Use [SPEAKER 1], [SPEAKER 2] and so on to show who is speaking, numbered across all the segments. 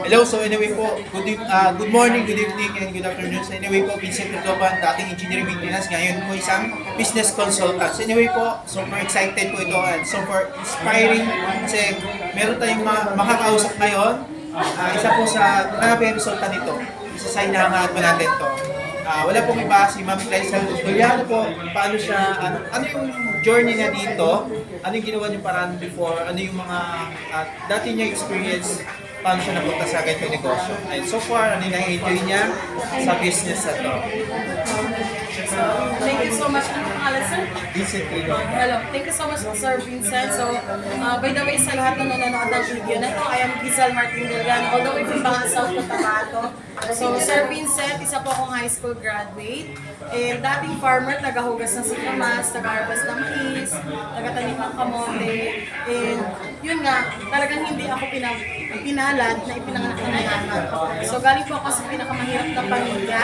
[SPEAKER 1] Hello, so anyway po, good morning, good evening, and good afternoon. So anyway po, Vincent Tutoban, dating engineering maintenance, ngayon po isang business consultant. So anyway po, super excited po ito and super inspiring kasi meron tayong makakausap ngayon. Isa po sa grabe resulta nito. Isa sa hinahangaan po natin to. Wala pong iba, si Ma'am Claisel Juliano po, paano siya, ano yung journey niya dito, ano yung ginawa niyong paraan before, ano yung mga dati niya experience, paano siya napunta sa ganitong negosyo. And so far, ano yung na-enjoy niya sa business na to.
[SPEAKER 2] Thank you so much. Ano pangalan, sir?
[SPEAKER 1] Vincent Tutoban.
[SPEAKER 2] Hello. Thank you so much, Sir Vincent. So, by the way, sa lahat na nanonood ng video na to, I am Giselle Martin Delgado, all the way from Bangal South Cotabato. So, Sir Vincent, isa po akong high school graduate. And dating farmer, tagahugas ng sikamas, taga-harvest ng mais, taga-tanim ng kamote. And yun nga, talagang hindi ako pinalad na ipinanganak ng mayaman. So, galing po ako sa pinakamahirap na pamilya.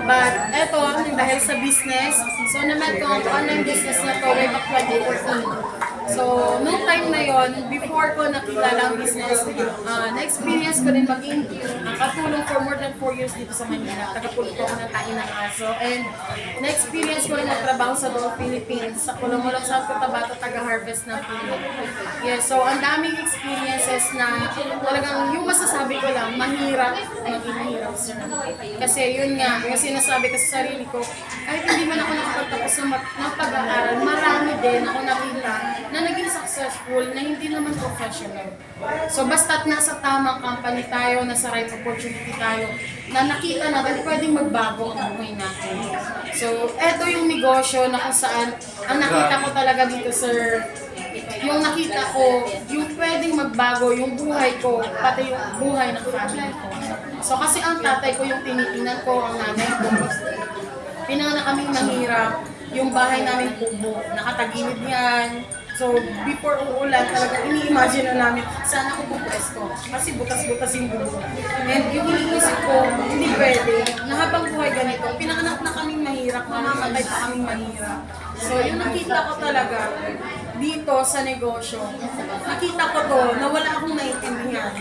[SPEAKER 2] But eto, dahil sa business, so na-met ko ang online business na to way back 2014. So, noong time na yon, before ko nakilala ang business, na-experience ko din maging katulong for more than 4 years dito sa Manila. Tagapulot ko ako ng tain ng aso. And na-experience ko rin ang trabaho sa Dole Philippines, sa Kulomolong South Cotabato, taga-harvest ng puno. Yes, so ang daming experiences na talagang yung masasabi ko lang, mahirap, sir. Kasi yun nga, yung sinasabi ko sa sarili ko, kahit hindi man ako nakapagtapos ng pag-aaral, marami din ako nakita na naging successful na hindi naman professional. So basta't nasa tamang company tayo, nasa right opportunity tayo, na nakita natin pwedeng magbago ang buhay natin. So eto yung negosyo na kung saan ang nakita ko talaga dito, sir, yung nakita ko, yung pwedeng magbago yung buhay ko, pati yung buhay ng family ko. So kasi ang tatay ko yung tinitingnan ko, ang nanay ko, pinanganak kaming mahirap, yung bahay namin kubo, nakatagilid yan. So, before uulan, talagang ini-imagine na namin, sana ako pupwesto. Kasi butas-butas yung bubong. And yung iniisip ko, hindi pwede, na habang buhay ganito, pinanganak na kaming mahirap, mamamatay pa kaming mahirap. So, yung nakita ko talaga dito sa negosyo, nakita ko to na wala akong naiintindihan.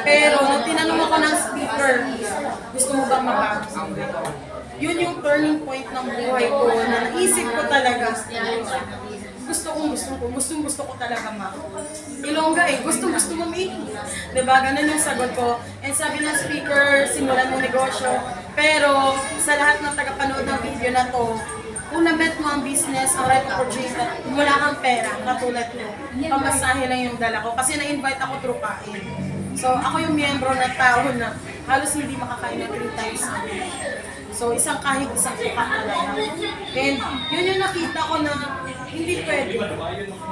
[SPEAKER 2] Pero, nung tinanong ako ng speaker, gusto mo bang mabago? Yun yung turning point ng buhay ko na naisip ko talaga, gusto ko talaga Ilongga gusto mo diba? Ganun yung sagot ko. And sabi ng speaker, simulan mo negosyo. Pero sa lahat ng tagapanood ng video na to, kung na-met mo ang business, ang right opportunity, wala kang pera, katulad ko. Pamasahe lang yung dala ko. Kasi na-invite ako through kain. So ako yung miyembro na tao na halos hindi makakain na 3 times a day. So, isang tuka talaga. And yun yung nakita ko na hindi pwede.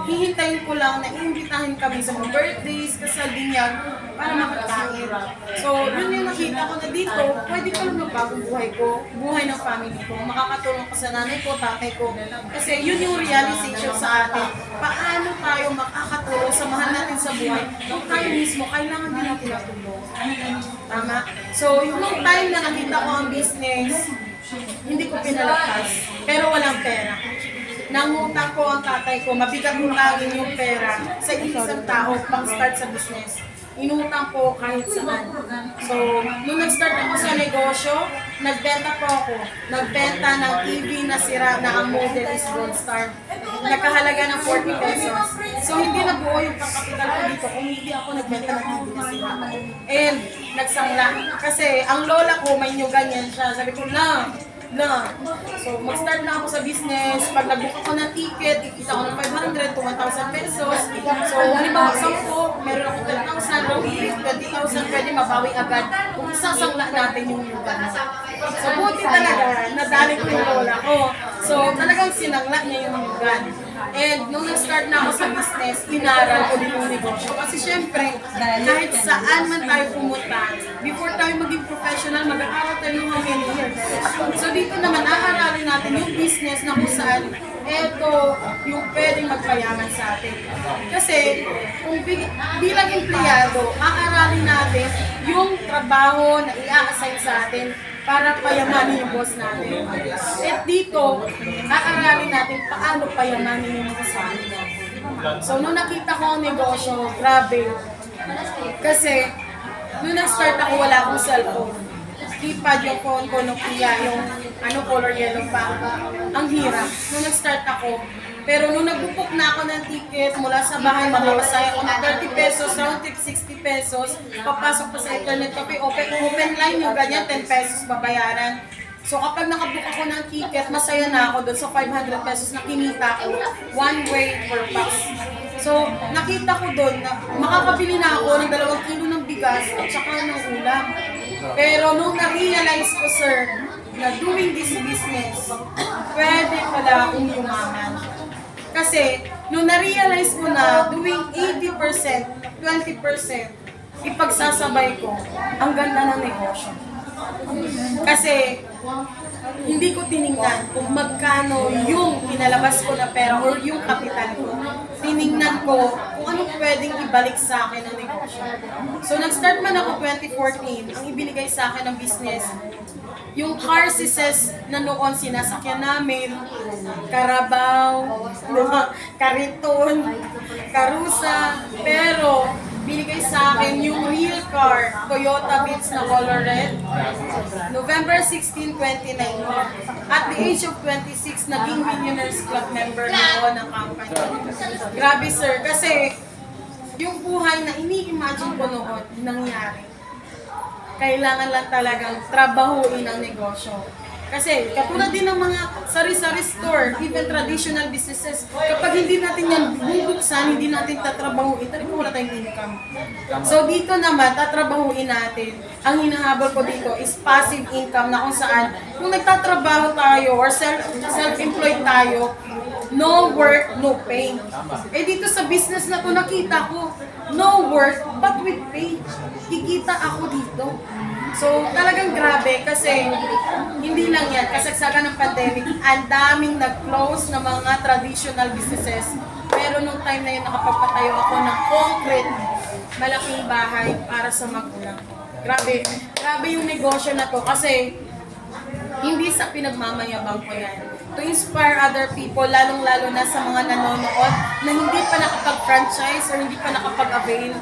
[SPEAKER 2] Hihintayin ko lang na iimbitahin kami sa mga birthdays, kasal din yan, para makakain. So, yun yung nakita ko na dito, pwede ko lang magbagong buhay ko, buhay ng family ko, makakatulong ko sa nanay ko, tatay ko. Kasi yun yung realization sa atin. Paano tayo makakatulong sa mahal natin sa buhay kung tayo mismo kailangan din natin natulong. Tama? So, yung time na nakita ko ang business, hindi ko pinalagpas, pero walang pera. Nangutang ko ang tatay ko, mabigat utangin yung pera sa isang tao pang start sa business. Inutang ko kahit saan. So, nung nag-start ako sa negosyo, nagbenta po ako. Nagbenta ng TV na sira na ang model is Gold Star. Nagkahalaga ng 40 pesos. So, hindi nabuo yung pagkapital ko dito kung hindi ako nagbenta ng TV na sira. And, nagsangla. Kasi, ang lola ko, may nyugan yan siya. Sabi ko, So, mag-start na ako sa business. Pag nag-book ako ng ticket, ikita ko ng 500 to 1,000 pesos. So, halimbawa, 10, meron ako 10,000, 20,000, pwede mabawi agad kung isasangla natin yung lugar. So, buti talaga, nadali ko yung lola ko. So, talagang sinangla niya yung lugar. And nung nag-start na ako sa business, inaral ko din yung negosyo. Kasi syempre, kahit saan man tayo pumunta, before tayo maging professional, mag-aaral tayo ng mga many years. So dito naman, aaralin natin yung business na kung saan ito yung pwedeng magpayaman sa atin. Kasi kung bilang empleyado, aaralin natin yung trabaho na i-assign sa atin para payamanin yung boss natin. At dito, aaralin natin paano payamanin yung kasama natin. So, nung nakita ko ang negosyo, grabe, Kasi, nung nag-start ako, wala akong cellphone. Keypad yung phone ko, Nokia, yung color yellow pa. Ang hirap. Nung nag-start ako, pero nung nag-book na ako ng ticket mula sa bahay, mamamasaya ako ng 30 pesos, round trip 60 pesos, papasok pa sa internet cafe, open line yung ganyan, 10 pesos babayaran. So kapag nakabook ako ng ticket, masaya na ako doon sa 500 pesos na kinita ko, one way per pax. So nakita ko doon na makakabili na ako ng 2 kilo ng bigas at saka ng ulam. Pero nung na-realize ko, sir, na doing this business, pwede pala akong yumaman. Kasi, nung na-realize ko na doing 80%, 20%, ipagsasabay ko, ang ganda ng negosyo. Kasi, hindi ko tiningnan kung magkano yung pinalabas ko na pera or yung kapital ko. Tiningnan ko kung ano pwedeng ibalik sa akin ng negosyo. So, nag-start man ako 2014, ang ibinigay sa akin ng business, yung car sises na noon sinasakyan namin, Carabao, Kariton, Karusa, pero binigay sa akin yung real car, Toyota Vitz na color red, November 16, 2019. At the age of 26, naging Millionaires Club member na ako ng company. Grabe sir, kasi yung buhay na ini-imagine ko noon, nangyari. Kailangan lang talagang trabahuin ang negosyo. Kasi katulad din ng mga sari-sari store, even traditional businesses, kapag hindi natin yan bubuksan, hindi natin tatrabahuin, talagang wala tayong income. So dito naman, tatrabahuin natin. Ang hinahabol ko dito is passive income na kung saan, kung nagtatrabaho tayo or self-employed tayo, no work, no pay. Eh dito sa business na to nakita ko, no work, but with pay. Kikita ako dito. So, talagang grabe kasi hindi lang yan, kasagsagan ng pandemic, ang daming nag-close na mga traditional businesses. Pero nung time na yun, nakapagpatayo ako ng concrete, malaking bahay para sa magulang. Grabe, grabe yung negosyo na to kasi hindi sa pinagmamayabang ko yan. To inspire other people, lalong-lalo na sa mga nanonood na hindi pa nakapag-franchise or hindi pa nakapag-avail,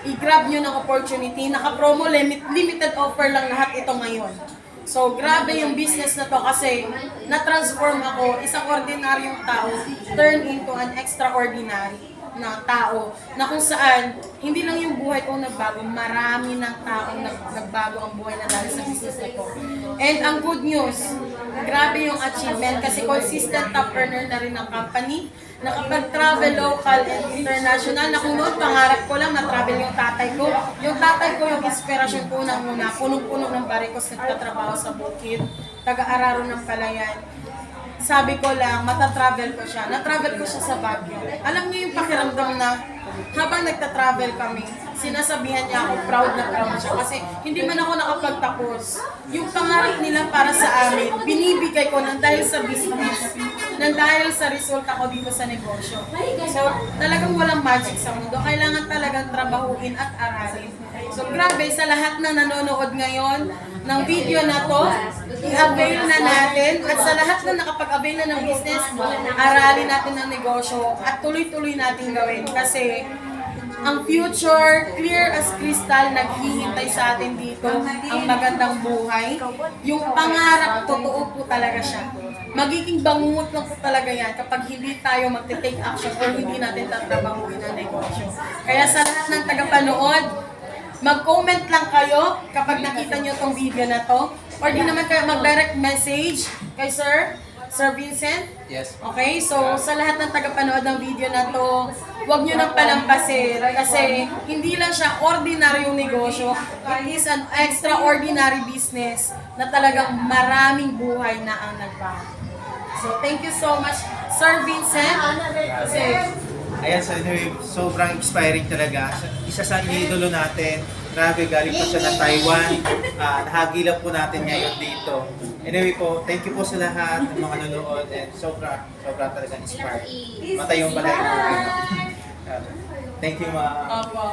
[SPEAKER 2] i-grab nyo ng opportunity. Naka-promo, limited offer lang lahat ito ngayon. So, grabe yung business na to kasi na-transform ako, isang ordinaryong tao, turn into an extraordinary na tao na kung saan hindi lang yung buhay ko nagbago, marami ng taong nagbago ang buhay na dahil sa business na to. And ang good news, grabe yung achievement kasi consistent top earner na rin ng company. Nakapag-travel local and international na kung noon pangarap ko lang na travel yung tatay ko. Yung tatay ko yung inspirasyon ko nang muna, punong-puno ng barikos nagtatrabaho sa bukid, taga-Araro ng Palayan. Sabi ko lang, matatravel ko siya. Na-travel ko siya sa Baguio. Alam niyo yung pakiramdam na habang nagta-travel kami, sinasabihan niya ako, proud na proud siya. Kasi hindi man ako nakapagtapos. Yung pangarap nila para sa amin, binibigay ko nang dahil sa business, nang dahil sa resulta ko dito sa negosyo. So, talagang walang magic sa mundo. Kailangan talagang trabahuin at aralin. So, grabe, sa lahat na nanonood ngayon ng video na to, i-avail na natin. At sa lahat na nakapag-avail na ng business, aralin natin ang negosyo at tuloy-tuloy natin gawin. Kasi ang future, clear as crystal, naghihintay sa atin dito. Ang magandang buhay. Yung pangarap, totoo po talaga siya. Magiging bangungot lang po talaga yan kapag hindi tayo magte-take action or hindi natin tatrabahuin ang negosyo. Kaya sa lahat ng tagapanood, mag-comment lang kayo kapag nakita nyo tong video na to. Or di naman kayo mag-direct message kay Sir Vincent.
[SPEAKER 1] Yes.
[SPEAKER 2] Okay, so sa lahat ng tagapanood ng video na to, huwag nyo nang palampasin kasi hindi lang siya ordinaryong negosyo, it is an extraordinary business na talagang maraming buhay na ang nagbago. So thank you so much, Sir Vincent. Kasi,
[SPEAKER 1] Ayan, so anyway, sobrang inspiring talaga. Isa sa iniidolo natin. Grabe, galing pa siya ng Taiwan. Nahagilap po natin ngayon dito. Anyway po, thank you po sa lahat ng mga nanonood. And sobra talaga inspired. Matay yung balay mo. Thank you, ma.
[SPEAKER 2] Opo.